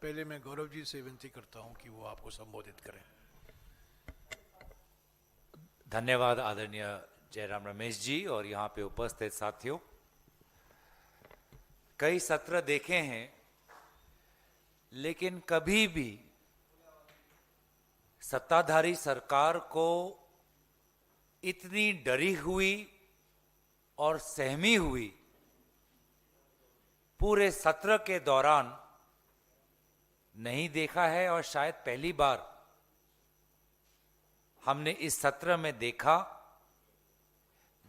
पहले मैं गौरव जी से विनती करता हूं कि वो आपको संबोधित करें। धन्यवाद आदरणीय जयराम रमेश जी और यहाँ पे उपस्थित साथियों। कई सत्र देखे हैं लेकिन कभी भी सत्ताधारी सरकार को इतनी डरी हुई और सहमी हुई पूरे सत्र के दौरान नहीं देखा है और शायद पहली बार हमने इस सत्र में देखा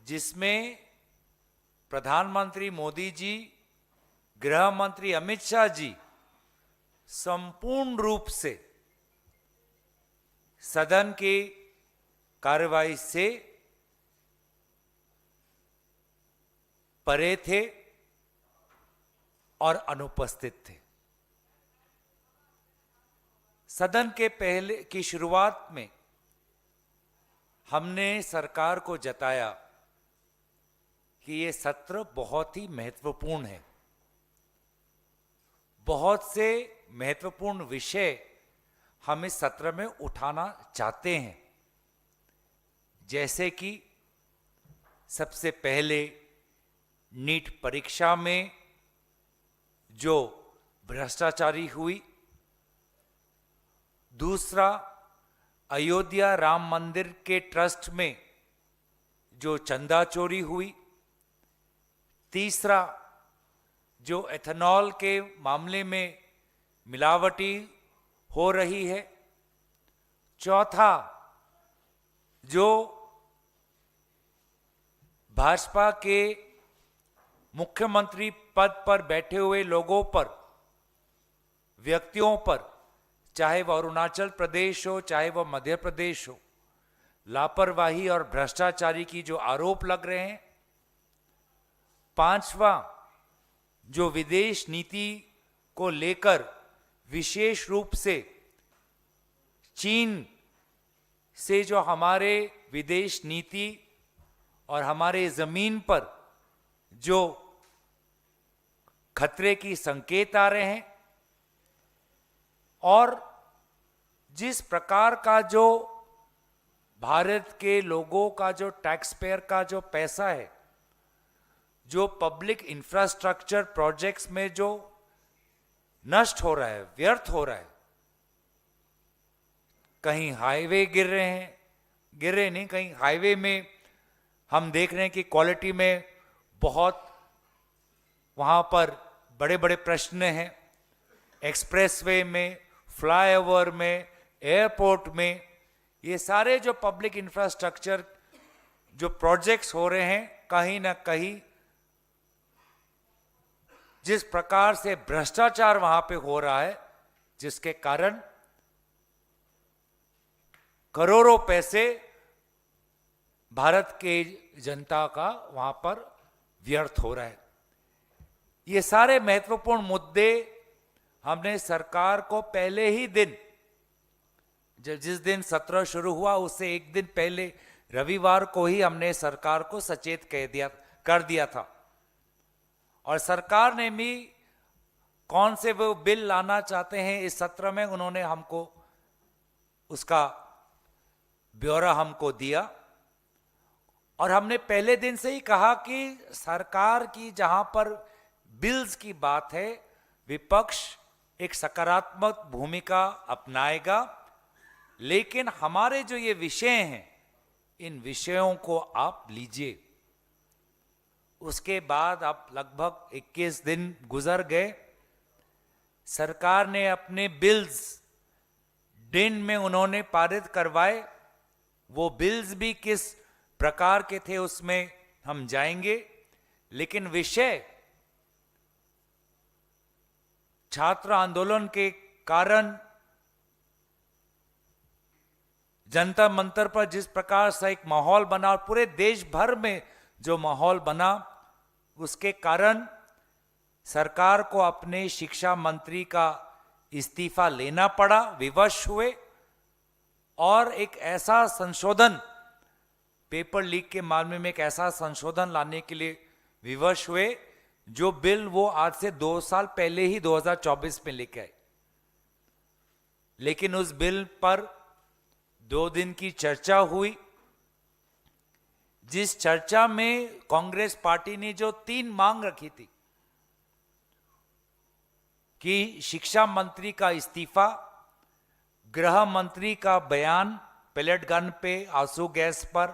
जिसमें प्रधानमंत्री मोदी जी, गृह मंत्री अमित शाह जी संपूर्ण रूप से सदन की कार्यवाही से परे थे और अनुपस्थित थे। सदन के पहले की शुरुआत में हमने सरकार को जताया कि ये सत्र बहुत ही महत्वपूर्ण है। बहुत से महत्वपूर्ण विषय हम इस सत्र में उठाना चाहते हैं, जैसे कि सबसे पहले नीट परीक्षा में जो भ्रष्टाचारी हुई, दूसरा अयोध्या राम मंदिर के ट्रस्ट में जो चंदा चोरी हुई, तीसरा जो एथेनॉल के मामले में मिलावटी हो रही है, चौथा जो भाजपा के मुख्यमंत्री पद पर बैठे हुए लोगों पर, व्यक्तियों पर, चाहे वह अरुणाचल प्रदेश हो चाहे वह मध्य प्रदेश हो, लापरवाही और भ्रष्टाचारी की जो आरोप लग रहे हैं, पांचवा जो विदेश नीति को लेकर विशेष रूप से चीन से जो हमारे विदेश नीति और हमारे जमीन पर जो खतरे की संकेत आ रहे हैं, और जिस प्रकार का जो भारत के लोगों का जो टैक्स पेयर का जो पैसा है, जो पब्लिक इंफ्रास्ट्रक्चर प्रोजेक्ट्स में जो नष्ट हो रहा है, व्यर्थ हो रहा है, कहीं हाईवे गिर रहे हैं, गिर रहे नहीं, कहीं हाईवे में हम देख रहे हैं कि क्वालिटी में बहुत वहाँ पर बड़े बड़े प्रश्न हैं, एक्सप्रेसवे में, फ्लाईओवर में, एयरपोर्ट में, ये सारे जो पब्लिक इंफ्रास्ट्रक्चर जो प्रोजेक्ट्स हो रहे हैं, कहीं ना कहीं जिस प्रकार से भ्रष्टाचार वहां पे हो रहा है, जिसके कारण करोड़ों पैसे भारत के जनता का वहां पर व्यर्थ हो रहा है। ये सारे महत्वपूर्ण मुद्दे हमने सरकार को पहले ही दिन, जिस दिन सत्र शुरू हुआ उससे एक दिन पहले रविवार को ही हमने सरकार को सचेत कर दिया था, और सरकार ने भी कौन से वो बिल लाना चाहते हैं इस सत्र में, उन्होंने हमको उसका ब्यौरा हमको दिया। और हमने पहले दिन से ही कहा कि सरकार की जहां पर बिल्स की बात है, विपक्ष एक सकारात्मक भूमिका अपनाएगा, लेकिन हमारे जो ये विषय हैं, इन विषयों को आप लीजिए। उसके बाद अब लगभग 21 दिन गुजर गए, सरकार ने अपने बिल्स दिन में उन्होंने पारित करवाए। वो बिल्स भी किस प्रकार के थे उसमें हम जाएंगे, लेकिन विषय छात्र आंदोलन के कारण जनता मंतर पर जिस प्रकार से एक माहौल बना और पूरे देश भर में जो माहौल बना, उसके कारण सरकार को अपने शिक्षा मंत्री का इस्तीफा लेना पड़ा, विवश हुए, और एक ऐसा संशोधन, पेपर लीक के मामले में एक ऐसा संशोधन लाने के लिए विवश हुए जो बिल वो आज से 2 साल पहले ही 2024 में लेके आए। लेकिन उस बिल पर 2 दिन की चर्चा हुई, जिस चर्चा में कांग्रेस पार्टी ने जो 3 मांग रखी थी कि शिक्षा मंत्री का इस्तीफा, गृह मंत्री का बयान पेलेट गन पे, आंसू गैस पर,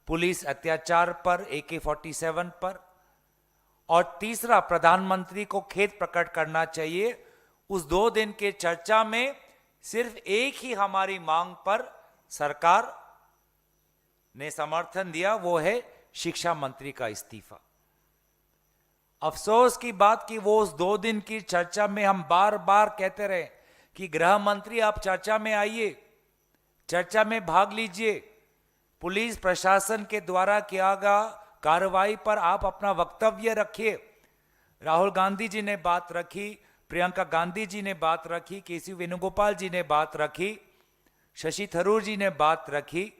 पुलिस अत्याचार पर, AK-47 पर, और तीसरा प्रधानमंत्री को खेद प्रकट करना चाहिए। उस 2 दिन के चर्चा में सिर्फ एक ही हमारी मांग पर सरकार ने समर्थन दिया, वो है शिक्षा मंत्री का इस्तीफा। अफसोस की बात कि वो उस 2 दिन की चर्चा में हम बार बार कहते रहे कि गृह मंत्री आप चर्चा में आइए, चर्चा में भाग लीजिए, पुलिस प्रशासन के द्वारा किया गया कार्रवाई पर आप अपना वक्तव्य रखिए। राहुल गांधी जी ने बात रखी, प्रियंका गांधी जी ने बात रखी, केसी वेणुगोपाल जी ने बात रखी, शशि थरूर जी ने बात रखी,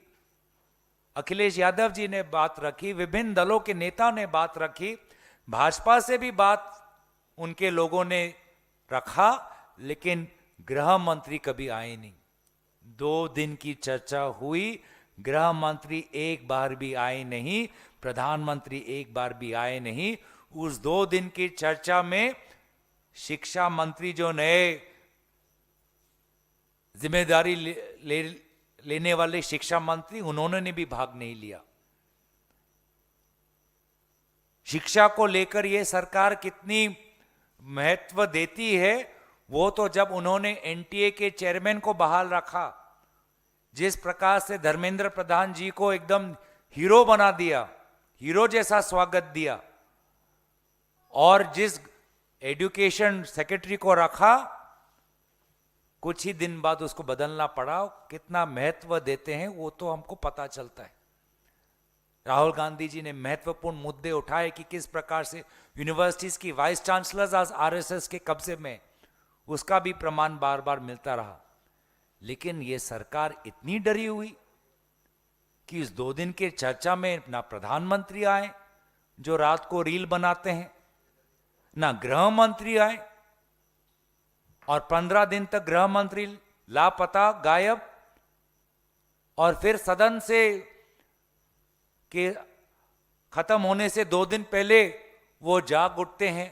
अखिलेश यादव जी ने बात रखी, विभिन्न दलों के नेताओं ने बात रखी, भाजपा से भी बात उनके लोगों ने रखा, लेकिन गृह मंत्री कभी आए नहीं। 2 दिन की चर्चा हुई, गृह मंत्री एक बार भी आए नहीं, प्रधानमंत्री एक बार भी आए नहीं। उस 2 दिन की चर्चा में शिक्षा मंत्री जो नए जिम्मेदारी लेने वाले शिक्षा मंत्री, उन्होंने भी भाग नहीं लिया। शिक्षा को लेकर यह सरकार कितनी महत्व देती है, वो तो जब उन्होंने NTA के चेयरमैन को बहाल रखा, जिस प्रकार से धर्मेंद्र प्रधान जी को एकदम हीरो बना दिया, हीरो जैसा स्वागत दिया, और जिस एजुकेशन सेक्रेटरी को रखा, कुछ ही दिन बाद उसको बदलना पड़ा। कितना महत्व देते हैं वो तो हमको पता चलता है। राहुल गांधी जी ने महत्वपूर्ण मुद्दे उठाए कि किस प्रकार से यूनिवर्सिटीज की वाइस चांसलर्स आज RSS के कब्जे में, उसका भी प्रमाण बार बार मिलता रहा। लेकिन ये सरकार इतनी डरी हुई कि इस 2 दिन के चर्चा में ना प्रधानमंत्री आए जो रात को रील बनाते हैं, ना गृह मंत्री आए, और 15 दिन तक गृह मंत्री लापता, गायब, और फिर सदन से के खत्म होने से 2 दिन पहले वो जाग उठते हैं,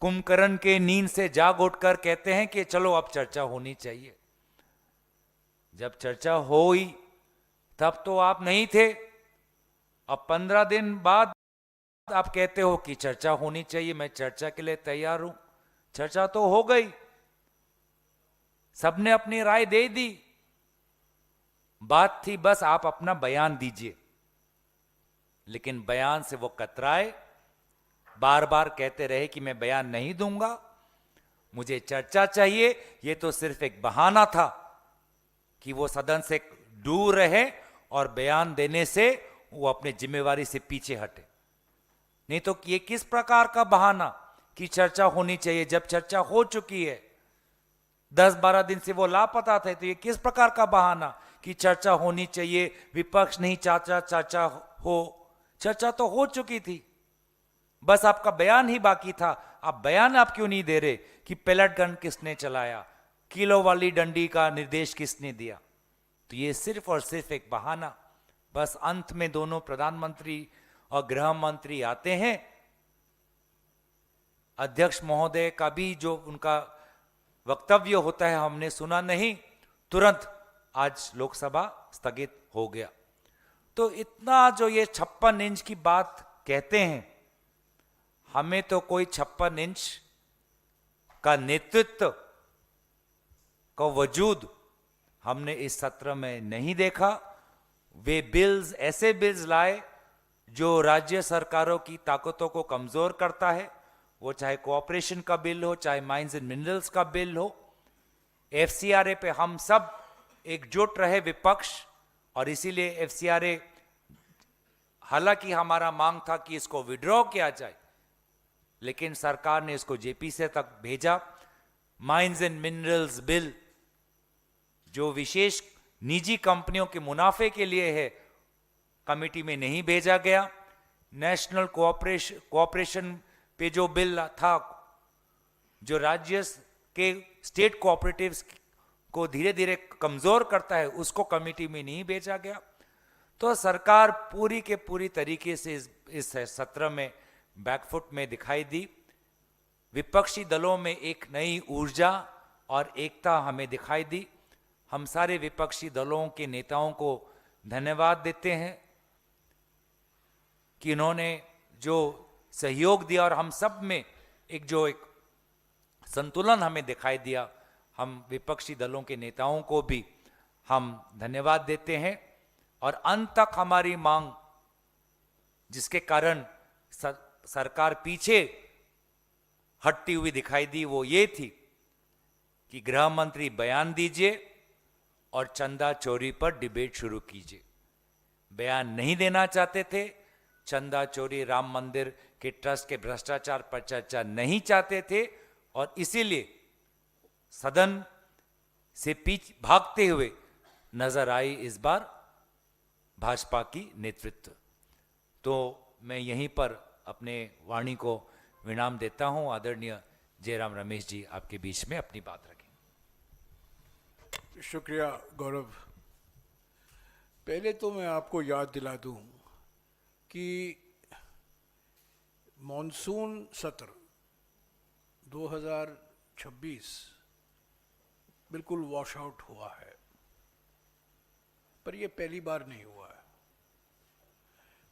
कुंभकर्ण के नींद से जाग उठकर कहते हैं कि चलो अब चर्चा होनी चाहिए। जब चर्चा हुई तब तो आप नहीं थे, अब 15 दिन बाद आप कहते हो कि चर्चा होनी चाहिए, मैं चर्चा के लिए तैयार हूं। चर्चा तो हो गई, सबने अपनी राय दे दी, बात थी बस आप अपना बयान दीजिए। लेकिन बयान से वो कतराए, बार बार कहते रहे कि मैं बयान नहीं दूंगा, मुझे चर्चा चाहिए। ये तो सिर्फ एक बहाना था कि वो सदन से दूर रहे और बयान देने से वो अपने जिम्मेवारी से पीछे हटे। नहीं तो ये किस प्रकार का बहाना कि चर्चा होनी चाहिए, जब चर्चा हो चुकी है। 10-12 दिन से वो लापता थे, तो ये किस प्रकार का बहाना कि चर्चा होनी चाहिए, विपक्ष नहीं चाहता चर्चा हो। चर्चा तो हो चुकी थी, बस आपका बयान ही बाकी था। आप बयान आप क्यों नहीं दे रहे कि पेलेट गन किसने चलाया, किलो वाली डंडी का निर्देश किसने दिया? तो ये सिर्फ और सिर्फ एक बहाना। बस अंत में दोनों प्रधानमंत्री और गृह मंत्री आते हैं, अध्यक्ष महोदय का भी जो उनका वक्तव्य होता है हमने सुना नहीं, तुरंत आज लोकसभा स्थगित हो गया। तो इतना जो ये 56 इंच की बात कहते हैं, हमें तो कोई 56 इंच का नेतृत्व का वजूद हमने इस सत्र में नहीं देखा। वे बिल्स, ऐसे बिल्स लाए जो राज्य सरकारों की ताकतों को कमजोर करता है, वो चाहे कोऑपरेशन का बिल हो, चाहे माइंस एंड मिनरल्स का बिल हो। FCRA पे हम सब एकजुट रहे विपक्ष, और इसीलिए FCRA, हालांकि हमारा मांग था कि इसको विड्रॉ किया जाए, लेकिन सरकार ने इसको JPC तक भेजा। माइंस एंड मिनरल्स बिल जो विशेष निजी कंपनियों के मुनाफे के लिए है, कमेटी में नहीं भेजा गया। नेशनल कोऑपरेशन पे जो बिल था, जो राज्य के स्टेट कोऑपरेटिव्स को धीरे धीरे कमजोर करता है, उसको कमेटी में नहीं भेजा गया। तो सरकार पूरी के पूरी तरीके से इस सत्र में बैकफुट में दिखाई दी। विपक्षी दलों में एक नई ऊर्जा और एकता हमें दिखाई दी। हम सारे विपक्षी दलों के नेताओं को धन्यवाद देते हैं कि इन्होंने जो सहयोग दिया और हम सब में एक संतुलन हमें दिखाई दिया। हम विपक्षी दलों के नेताओं को भी हम धन्यवाद देते हैं। और अंत तक हमारी मांग, जिसके कारण सरकार पीछे हटती हुई दिखाई दी, वो ये थी कि गृह मंत्री बयान दीजिए और चंदा चोरी पर डिबेट शुरू कीजिए। बयान नहीं देना चाहते थे, चंदा चोरी, राम मंदिर के ट्रस्ट के भ्रष्टाचार पर चर्चा नहीं चाहते थे, और इसीलिए सदन से भागते हुए नजर आई इस बार भाजपा की नेतृत्व। तो मैं यहीं पर अपने वाणी को विराम देता हूं। आदरणीय जयराम रमेश जी आपके बीच में अपनी बात रखें। शुक्रिया गौरव। पहले तो मैं आपको याद दिला दूं कि मॉनसून सत्र 2026 बिल्कुल वॉश आउट हुआ है, पर यह पहली बार नहीं हुआ है।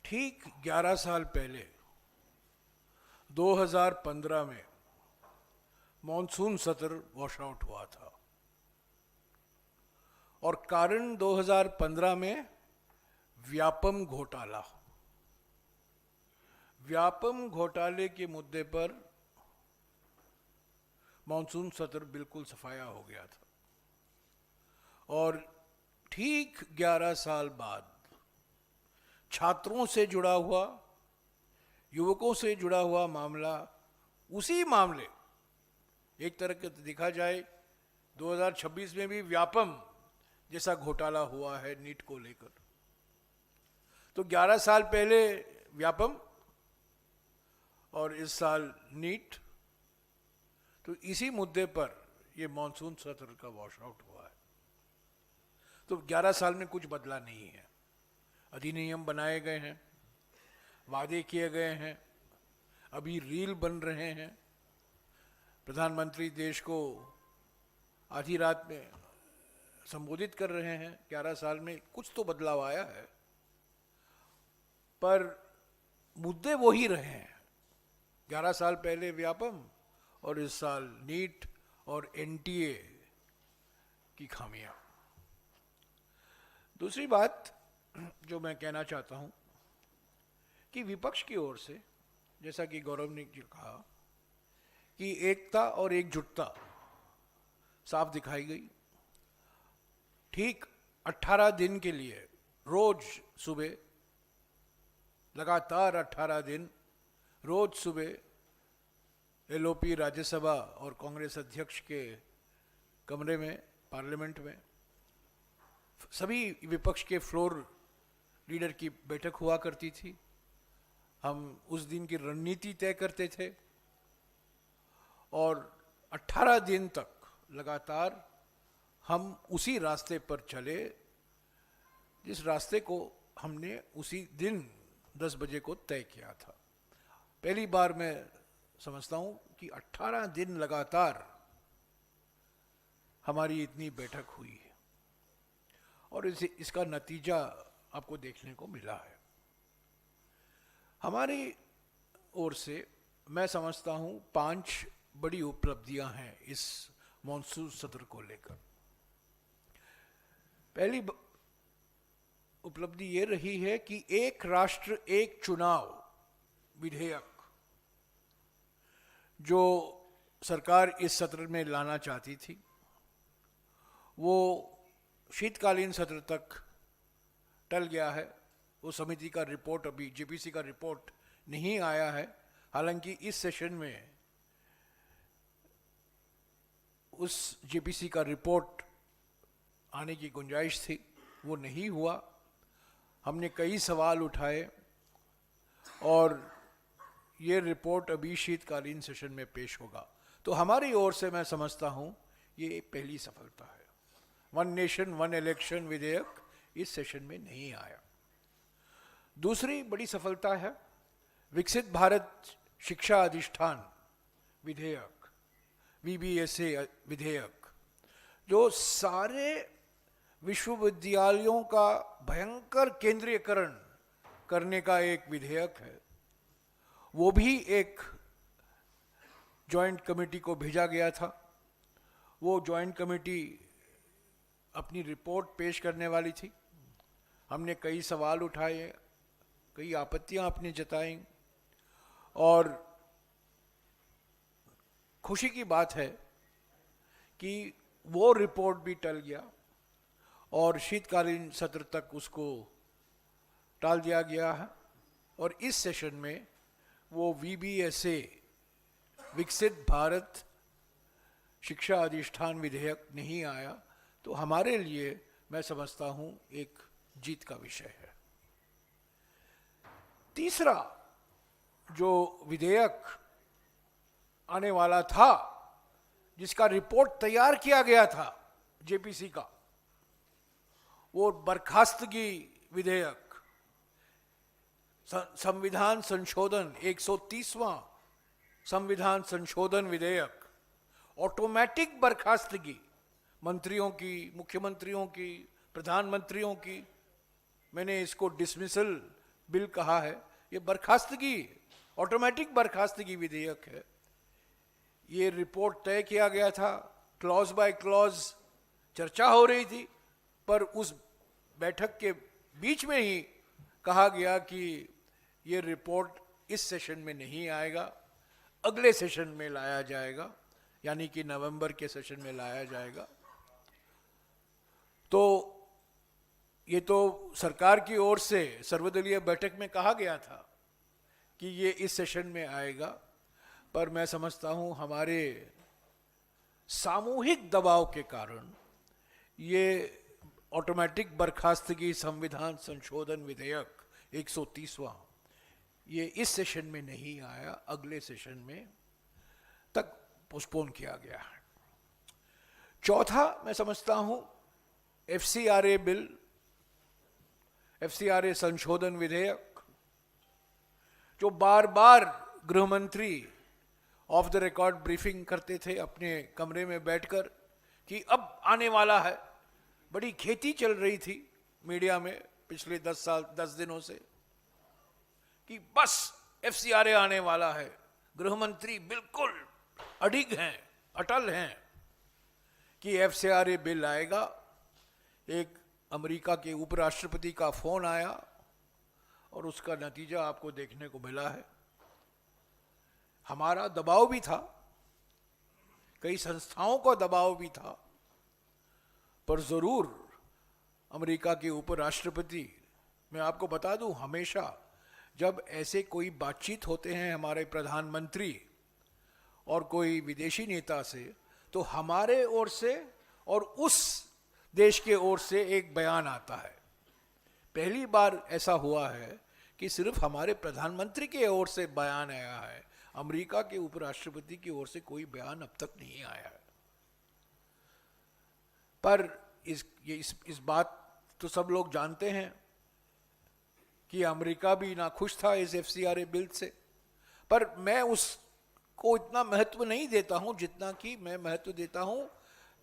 ठीक 11 साल पहले 2015 में मॉनसून सत्र वॉश आउट हुआ था, और कारण 2015 में व्यापम घोटाला। व्यापम घोटाले के मुद्दे पर मॉनसून सत्र बिल्कुल सफाया हो गया था। और ठीक 11 साल बाद छात्रों से जुड़ा हुआ, युवकों से जुड़ा हुआ मामला, उसी मामले, एक तरह के देखा जाए 2026 में भी व्यापम जैसा घोटाला हुआ है नीट को लेकर। तो 11 साल पहले व्यापम और इस साल नीट, तो इसी मुद्दे पर यह मॉनसून सत्र का वॉश आउट हुआ है। तो 11 साल में कुछ बदला नहीं है। अधिनियम बनाए गए हैं, वादे किए गए हैं, अभी रील बन रहे हैं। प्रधानमंत्री देश को आधी रात में संबोधित कर रहे हैं। 11 साल में कुछ तो बदलाव आया है, पर मुद्दे वही रहे हैं। 11 साल पहले व्यापम और इस साल नीट और एनटीए की खामियां। दूसरी बात जो मैं कहना चाहता हूं कि विपक्ष की ओर से, जैसा कि गौरव ने कहा, कि एकता और एकजुटता साफ दिखाई गई। ठीक 18 दिन के लिए रोज सुबह, लगातार 18 दिन रोज सुबह एलओपी राज्यसभा और कांग्रेस अध्यक्ष के कमरे में, पार्लियामेंट में, सभी विपक्ष के फ्लोर लीडर की बैठक हुआ करती थी। हम उस दिन की रणनीति तय करते थे और 18 दिन तक लगातार हम उसी रास्ते पर चले जिस रास्ते को हमने उसी दिन 10 बजे को तय किया था। पहली बार मैं समझता हूं कि 18 दिन लगातार हमारी इतनी बैठक हुई है, और इसका नतीजा आपको देखने को मिला है। हमारी ओर से मैं समझता हूं 5 बड़ी उपलब्धियां हैं इस मॉनसून सत्र को लेकर। पहली उपलब्धि ये रही है कि एक राष्ट्र एक चुनाव विधेयक जो सरकार इस सत्र में लाना चाहती थी, वो शीतकालीन सत्र तक टल गया है। वो समिति का रिपोर्ट, अभी जेपीसी का रिपोर्ट नहीं आया है। हालांकि इस सेशन में उस जेपीसी का रिपोर्ट आने की गुंजाइश थी, वो नहीं हुआ। हमने कई सवाल उठाए और ये रिपोर्ट अभी शीतकालीन सेशन में पेश होगा। तो हमारी ओर से मैं समझता हूं ये पहली सफलता है। वन नेशन वन इलेक्शन विधेयक इस सेशन में नहीं आया। दूसरी बड़ी सफलता है विकसित भारत शिक्षा अधिष्ठान विधेयक, VBSA विधेयक, जो सारे विश्वविद्यालयों का भयंकर केंद्रीयकरण करने का एक विधेयक है। वो भी एक जॉइंट कमेटी को भेजा गया था। वो जॉइंट कमेटी अपनी रिपोर्ट पेश करने वाली थी। हमने कई सवाल उठाए, कई आपत्तियां अपनी जताई, और खुशी की बात है कि वो रिपोर्ट भी टल गया और शीतकालीन सत्र तक उसको टाल दिया गया है। और इस सेशन में वो VBSA विकसित भारत शिक्षा अधिष्ठान विधेयक नहीं आया, तो हमारे लिए मैं समझता हूं एक जीत का विषय है। तीसरा जो विधेयक आने वाला था, जिसका रिपोर्ट तैयार किया गया था JPC का, वो बर्खास्तगी विधेयक, संविधान संशोधन 130वां संविधान संशोधन विधेयक, ऑटोमेटिक बर्खास्तगी मंत्रियों की, मुख्यमंत्रियों की, प्रधानमंत्रियों की। मैंने इसको डिसमिसल बिल कहा है, ये बर्खास्तगी, ऑटोमेटिक बर्खास्तगी विधेयक है। ये रिपोर्ट तय किया गया था, क्लॉज बाय क्लॉज चर्चा हो रही थी, पर उस बैठक के बीच में ही कहा गया कि ये रिपोर्ट इस सेशन में नहीं आएगा, अगले सेशन में लाया जाएगा, यानी कि नवंबर के सेशन में लाया जाएगा। तो ये तो सरकार की ओर से सर्वदलीय बैठक में कहा गया था कि ये इस सेशन में आएगा, पर मैं समझता हूं हमारे सामूहिक दबाव के कारण ये ऑटोमेटिक बर्खास्तगी संविधान संशोधन विधेयक 130वां ये इस सेशन में नहीं आया, अगले सेशन में तक पोस्टपोन किया गया है। चौथा मैं समझता हूं FCRA बिल, FCRA संशोधन विधेयक, जो बार बार गृह मंत्री ऑफ द रिकॉर्ड ब्रीफिंग करते थे अपने कमरे में बैठकर कि अब आने वाला है। बड़ी खेती चल रही थी मीडिया में पिछले 10 दिनों से कि बस FCRA आने वाला है। गृह मंत्री बिल्कुल अडिग हैं, अटल हैं कि FCRA बिल आएगा। एक अमेरिका के उपराष्ट्रपति का फोन आया और उसका नतीजा आपको देखने को मिला है। हमारा दबाव भी था, कई संस्थाओं का दबाव भी था, पर जरूर अमेरिका के उपराष्ट्रपति, मैं आपको बता दूं, हमेशा जब ऐसे कोई बातचीत होते हैं हमारे प्रधानमंत्री और कोई विदेशी नेता से, तो हमारे ओर से और उस देश के ओर से एक बयान आता है। पहली बार ऐसा हुआ है कि सिर्फ हमारे प्रधानमंत्री के ओर से बयान आया है, अमेरिका के उपराष्ट्रपति की ओर से कोई बयान अब तक नहीं आया है। पर इस बात तो सब लोग जानते हैं कि अमेरिका भी नाखुश था इस FCRA बिल से, पर मैं उसको इतना महत्व नहीं देता हूं जितना कि मैं महत्व देता हूं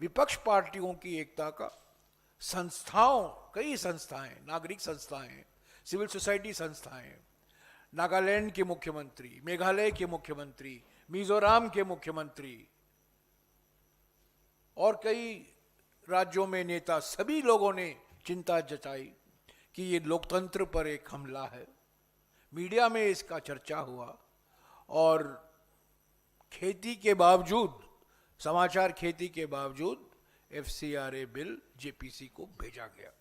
विपक्ष पार्टियों की एकता का। संस्थाओं, कई संस्थाएं, नागरिक संस्थाएं, सिविल सोसाइटी संस्थाएं, नागालैंड के मुख्यमंत्री, मेघालय के मुख्यमंत्री, मिजोरम के मुख्यमंत्री और कई राज्यों में नेता, सभी लोगों ने चिंता जताई कि ये लोकतंत्र पर एक हमला है। मीडिया में इसका चर्चा हुआ और खेती के बावजूद, समाचार खेती के बावजूद FCRA बिल JPC को भेजा गया।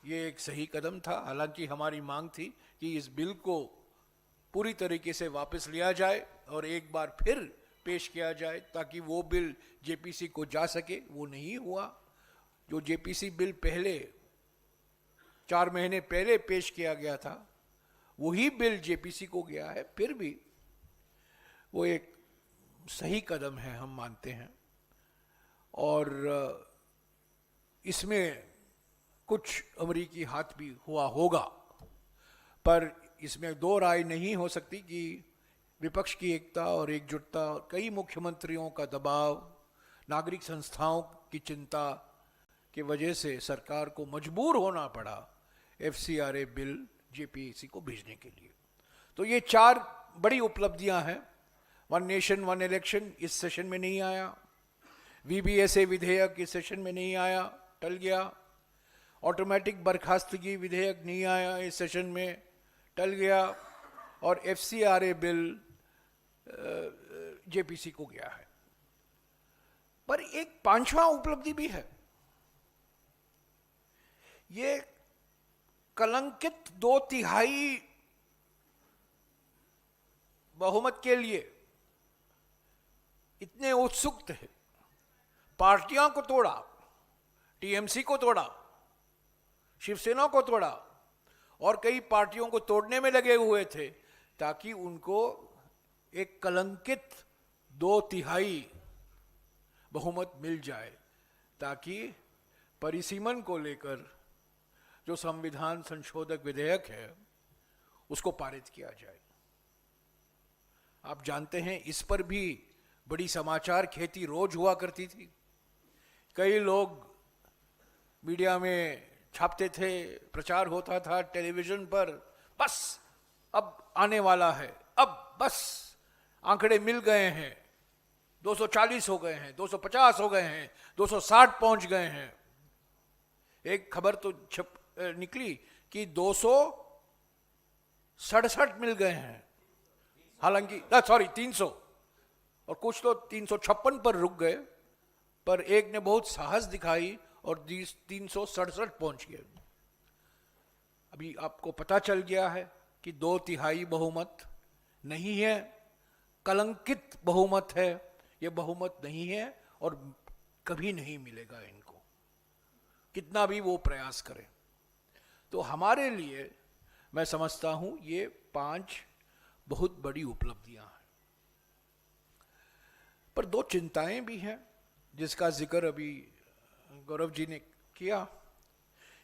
ये एक सही कदम था। हालांकि हमारी मांग थी कि इस बिल को पूरी तरीके से वापस लिया जाए और एक बार फिर पेश किया जाए ताकि वो बिल JPC को जा सके। वो नहीं हुआ। जो JPC बिल पहले 4 महीने पहले पेश किया गया था, वही बिल JPC को गया है। फिर भी वो एक सही कदम है, हम मानते हैं। और इसमें कुछ अमरीकी हाथ भी हुआ होगा, पर इसमें दो राय नहीं हो सकती कि विपक्ष की एकता और एकजुटता, कई मुख्यमंत्रियों का दबाव, नागरिक संस्थाओं की चिंता की वजह से सरकार को मजबूर होना पड़ा एफसीआरए बिल जेपीसी को भेजने के लिए। तो ये चार बड़ी उपलब्धियां हैं। वन नेशन वन इलेक्शन इस सेशन में नहीं आया, वीबीएसए विधेयक इस सेशन में नहीं आया, टल गया। ऑटोमेटिक बर्खास्तगी विधेयक नहीं आया इस सेशन में, टल गया। और एफसीआरए बिल जेपीसी को गया है। पर एक पांचवा उपलब्धि भी है, ये कलंकित 2/3 बहुमत के लिए इतने उत्सुक थे, पार्टियों को तोड़ा, टीएमसी को तोड़ा, शिवसेना को तोड़ा और कई पार्टियों को तोड़ने में लगे हुए थे ताकि उनको एक कलंकित 2/3 बहुमत मिल जाए, ताकि परिसीमन को लेकर जो संविधान संशोधक विधेयक है उसको पारित किया जाए। आप जानते हैं इस पर भी बड़ी समाचार खेती रोज हुआ करती थी। कई लोग मीडिया में छापते थे, प्रचार होता था टेलीविजन पर, बस अब आने वाला है, अब बस आंकड़े मिल गए हैं, 240 हो गए हैं, 250 हो गए हैं, 260 पहुंच गए हैं। एक खबर तो निकली कि 267 मिल गए हैं, हालांकि 300, और कुछ तो 356 पर रुक गए, पर एक ने बहुत साहस दिखाई और 367 पहुंच गए। अभी आपको पता चल गया है कि 2/3 बहुमत नहीं है, कलंकित बहुमत है, यह बहुमत नहीं है और कभी नहीं मिलेगा इनको, कितना भी वो प्रयास करें। तो हमारे लिए मैं समझता हूं ये 5 बहुत बड़ी उपलब्धियां हैं। पर 2 चिंताएं भी हैं जिसका जिक्र अभी गौरव जी ने किया,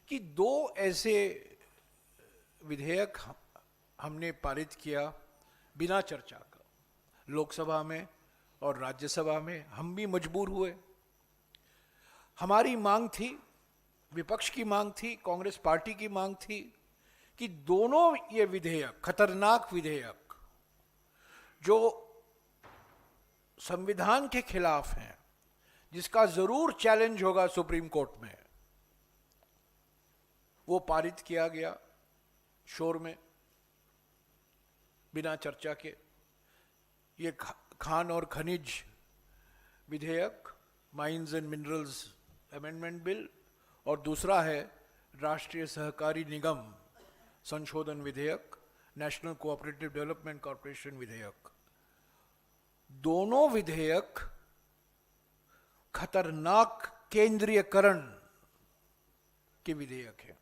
कि 2 ऐसे विधेयक हमने पारित किया बिना चर्चा का, लोकसभा में और राज्यसभा में। हम भी मजबूर हुए, हमारी मांग थी, विपक्ष की मांग थी, कांग्रेस पार्टी की मांग थी कि दोनों ये विधेयक, खतरनाक विधेयक जो संविधान के खिलाफ हैं, जिसका जरूर चैलेंज होगा सुप्रीम कोर्ट में, वो पारित किया गया शोर में, बिना चर्चा के। ये खान और खनिज विधेयक, mines and minerals amendment bill, और दूसरा है राष्ट्रीय सहकारी निगम संशोधन विधेयक, नेशनल कोऑपरेटिव डेवलपमेंट कॉर्पोरेशन विधेयक। दोनों विधेयक खतरनाक केंद्रीयकरण के विधेयक है।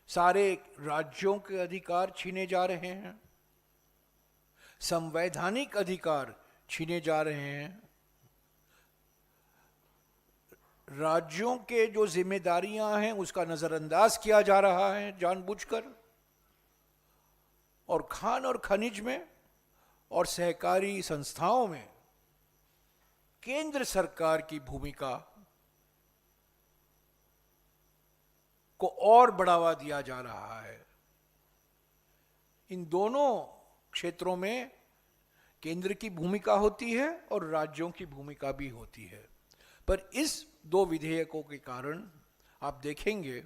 सारे राज्यों के अधिकार छीने जा रहे हैं, संवैधानिक अधिकार छीने जा रहे हैं, राज्यों के जो जिम्मेदारियां हैं उसका नजरअंदाज किया जा रहा है जानबूझकर, और खान और खनिज में और सहकारी संस्थाओं में केंद्र सरकार की भूमिका को और बढ़ावा दिया जा रहा है। इन दोनों क्षेत्रों में केंद्र की भूमिका होती है और राज्यों की भूमिका भी होती है। पर इस 2 विधेयकों के कारण आप देखेंगे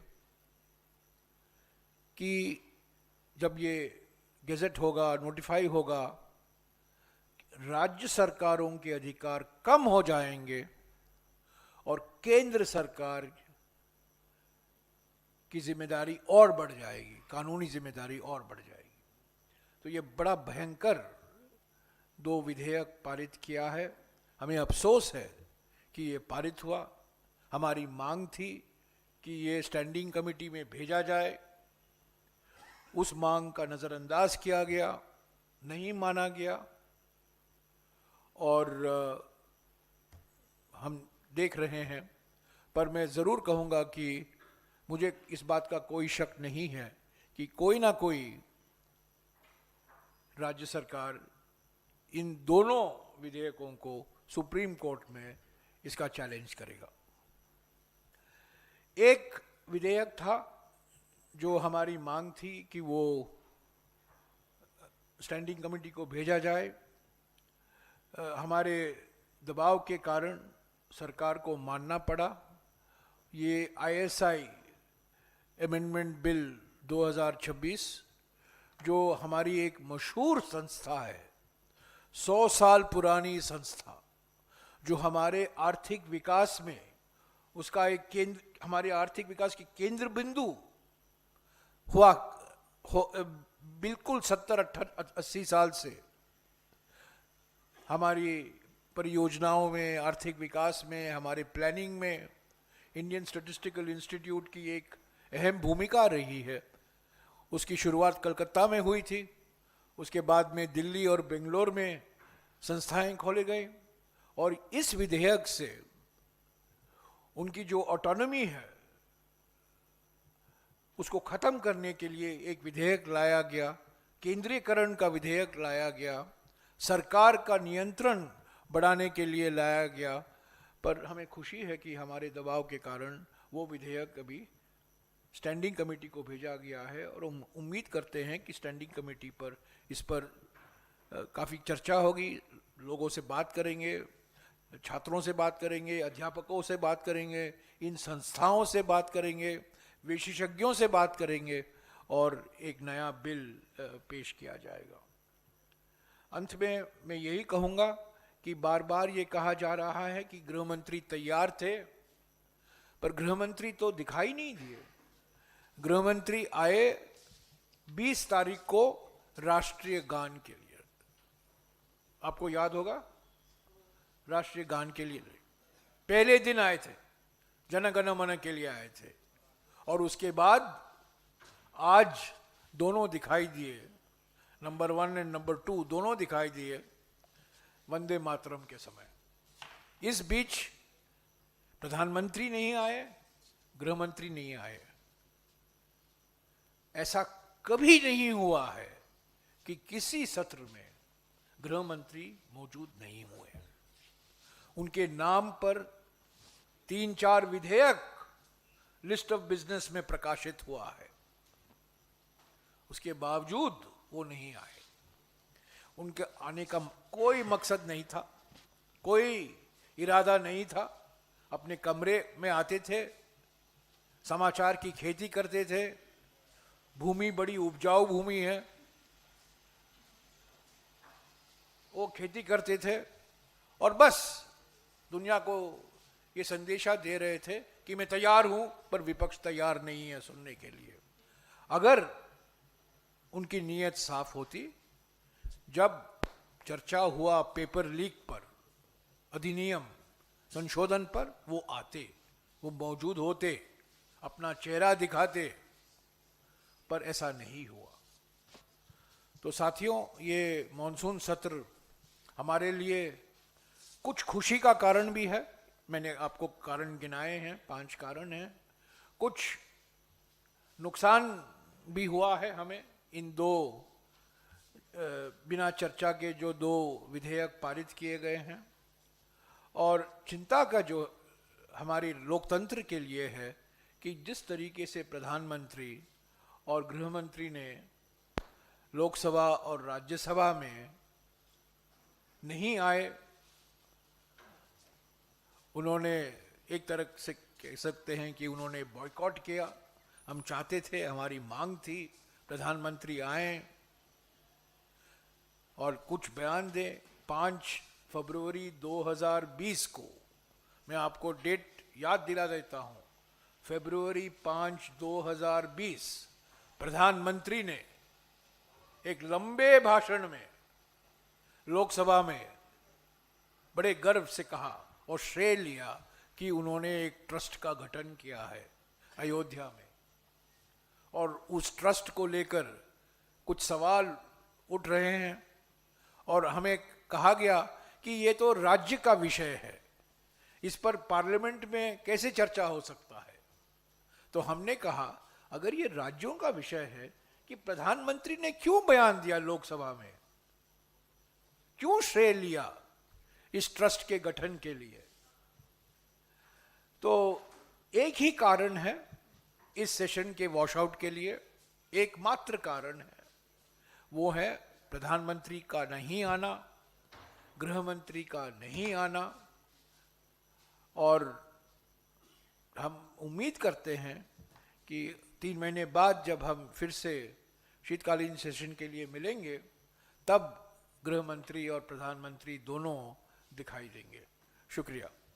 कि जब ये गेजेट होगा, नोटिफाई होगा, राज्य सरकारों के अधिकार कम हो जाएंगे और केंद्र सरकार की जिम्मेदारी और बढ़ जाएगी, कानूनी जिम्मेदारी और बढ़ जाएगी। तो ये बड़ा भयंकर 2 विधेयक पारित किया है। हमें अफसोस है कि ये पारित हुआ। हमारी मांग थी कि ये स्टैंडिंग कमेटी में भेजा जाए, उस मांग का नजरअंदाज किया गया, नहीं माना गया, और हम देख रहे हैं पर मैं ज़रूर कहूँगा कि मुझे इस बात का कोई शक नहीं है कि कोई ना कोई राज्य सरकार इन दोनों विधेयकों को सुप्रीम कोर्ट में इसका चैलेंज करेगा। एक विधेयक था जो हमारी मांग थी कि वो स्टैंडिंग कमेटी को भेजा जाए। हमारे दबाव के कारण सरकार को मानना पड़ा। ये ISI अमेंडमेंट बिल 2026 जो हमारी एक मशहूर संस्था है, 100 साल पुरानी संस्था, जो हमारे आर्थिक विकास में उसका एक केंद्र, हमारे आर्थिक विकास की केंद्र बिंदु हुआ बिल्कुल 70-80 साल से हमारी परियोजनाओं में, आर्थिक विकास में, हमारे प्लानिंग में इंडियन स्टैटिस्टिकल इंस्टीट्यूट की एक अहम भूमिका रही है। उसकी शुरुआत कलकत्ता में हुई थी, उसके बाद में दिल्ली और बेंगलोर में संस्थाएं खोले गए, और इस विधेयक से उनकी जो ऑटोनॉमी है उसको खत्म करने के लिए एक विधेयक लाया गया, केंद्रीयकरण का विधेयक लाया गया, सरकार का नियंत्रण बढ़ाने के लिए लाया गया। पर हमें खुशी है कि हमारे दबाव के कारण वो विधेयक अभी स्टैंडिंग कमेटी को भेजा गया है, और हम उम्मीद करते हैं कि स्टैंडिंग कमेटी पर इस पर काफ़ी चर्चा होगी, लोगों से बात करेंगे, छात्रों से बात करेंगे, अध्यापकों से बात करेंगे, इन संस्थाओं से बात करेंगे, विशेषज्ञों से बात करेंगे, और एक नया बिल पेश किया जाएगा। अंत में मैं यही कहूँगा कि बार बार ये कहा जा रहा है कि गृहमंत्री तैयार थे, पर गृहमंत्री तो दिखाई नहीं दिए। गृहमंत्री आए 20 तारीख को राष्ट्रीय गान के लिए, आपको याद होगा, राष्ट्रीय गान के लिए पहले दिन आए थे, जन गण मन के लिए आए थे, और उसके बाद आज दोनों दिखाई दिए, नंबर 1 और नंबर 2 दोनों दिखाई दिए वंदे मातरम के समय। इस बीच प्रधानमंत्री नहीं आए, गृहमंत्री नहीं आए। ऐसा कभी नहीं हुआ है कि किसी सत्र में गृहमंत्री मौजूद नहीं हुए। उनके नाम पर 3-4 विधेयक लिस्ट ऑफ बिजनेस में प्रकाशित हुआ है, उसके बावजूद वो नहीं आए। उनके आने का कोई मकसद नहीं था, कोई इरादा नहीं था। अपने कमरे में आते थे, समाचार की खेती करते थे, भूमि बड़ी उपजाऊ भूमि है, वो खेती करते थे, और बस दुनिया को ये संदेशा दे रहे थे कि मैं तैयार हूं, पर विपक्ष तैयार नहीं है सुनने के लिए। अगर उनकी नीयत साफ होती, जब चर्चा हुआ पेपर लीक पर, अधिनियम संशोधन पर, वो आते, वो मौजूद होते, अपना चेहरा दिखाते, पर ऐसा नहीं हुआ। तो साथियों, ये मॉनसून सत्र हमारे लिए कुछ खुशी का कारण भी है। मैंने आपको कारण गिनाए हैं, 5 कारण हैं। कुछ नुकसान भी हुआ है हमें, इन 2 बिना चर्चा के जो 2 विधेयक पारित किए गए हैं। और चिंता का जो हमारी लोकतंत्र के लिए है कि जिस तरीके से प्रधानमंत्री और गृहमंत्री ने लोकसभा और राज्यसभा में नहीं आए, उन्होंने एक तरह से कह सकते हैं कि उन्होंने बॉयकॉट किया। हम चाहते थे, हमारी मांग थी, प्रधानमंत्री आए और कुछ बयान दें। 5 फरवरी 2020 को, मैं आपको डेट याद दिला देता हूं, फरवरी 5, 2020 प्रधानमंत्री ने एक लंबे भाषण में लोकसभा में बड़े गर्व से कहा और श्रेय लिया कि उन्होंने एक ट्रस्ट का गठन किया है अयोध्या में, और उस ट्रस्ट को लेकर कुछ सवाल उठ रहे हैं, और हमें कहा गया कि ये तो राज्य का विषय है, इस पर पार्लियामेंट में कैसे चर्चा हो सकता है? तो हमने कहा अगर ये राज्यों का विषय है कि प्रधानमंत्री ने क्यों बयान दिया लोकसभा में, क्यों श्रेय लिया इस ट्रस्ट के गठन के लिए, तो एक ही कारण है इस सेशन के वॉशआउट के लिए, एकमात्र कारण है, वो है प्रधानमंत्री का नहीं आना, गृह मंत्री का नहीं आना। और हम उम्मीद करते हैं कि 3 महीने बाद जब हम फिर से शीतकालीन सेशन के लिए मिलेंगे तब गृह मंत्री और प्रधानमंत्री दोनों दिखाई देंगे। शुक्रिया।